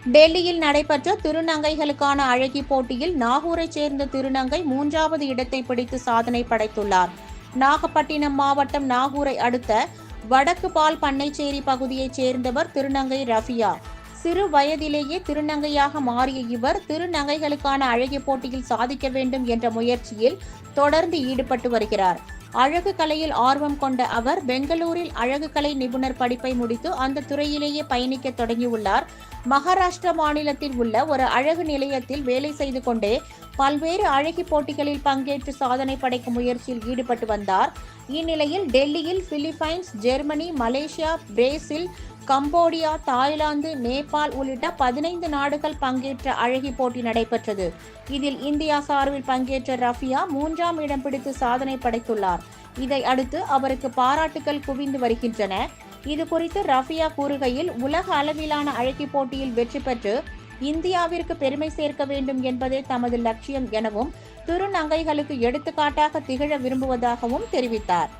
டெல்லியில் நடைபெற்ற திருநங்கைகளுக்கான அழகி போட்டியில் நாகூரைச் சேர்ந்த திருநங்கை 3வது இடத்தை பிடித்து சாதனை படைத்துள்ளார். நாகப்பட்டினம் மாவட்டம் நாகூரை அடுத்த வடக்கு பால் பண்ணைச்சேரி பகுதியைச் சேர்ந்தவர் திருநங்கை ரஃபியா. சிறு வயதிலேயே திருநங்கையாக மாறிய இவர் திருநங்கைகளுக்கான அழகி போட்டியில் சாதிக்க வேண்டும் என்ற முயற்சியில் தொடர்ந்து ஈடுபட்டு வருகிறார். அழகு கலையில் ஆர்வம் கொண்ட அவர் பெங்களூரில் அழகு கலை நிபுணர் படிப்பை முடித்து அந்த துறையிலேயே பயணிக்க தொடங்கியுள்ளார். மகாராஷ்டிரா மாநிலத்தில் உள்ள ஒரு அழகு நிலையத்தில் வேலை செய்து கொண்டே பல்வேறு அழகி போட்டிகளில் பங்கேற்று சாதனை படைக்கும் முயற்சியில் ஈடுபட்டு வந்தார். இந்நிலையில் டெல்லியில் Philippines, Germany, Malaysia, Brazil, Cambodia, Thailand, Nepal உள்ளிட்ட 15 நாடுகள் பங்கேற்ற அழகி போட்டி நடைபெற்றது. இதில் இந்தியா சார்பில் பங்கேற்ற ரஃபியா 3ஆம் இடம் பிடித்து சாதனை படைத்துள்ளார். இதை அடுத்து அவருக்கு பாராட்டுகள் குவிந்து வருகின்றன. இதுகுறித்து ரஃபியா கூறுகையில், உலக அளவிலான அழகி போட்டியில் வெற்றி பெற்று இந்தியாவிற்கு பெருமை சேர்க்க வேண்டும் என்பதே தமது லட்சியம் எனவும் திருநங்கைகளுக்கு எடுத்துக்காட்டாக திகழ விரும்புவதாகவும் தெரிவித்தார்.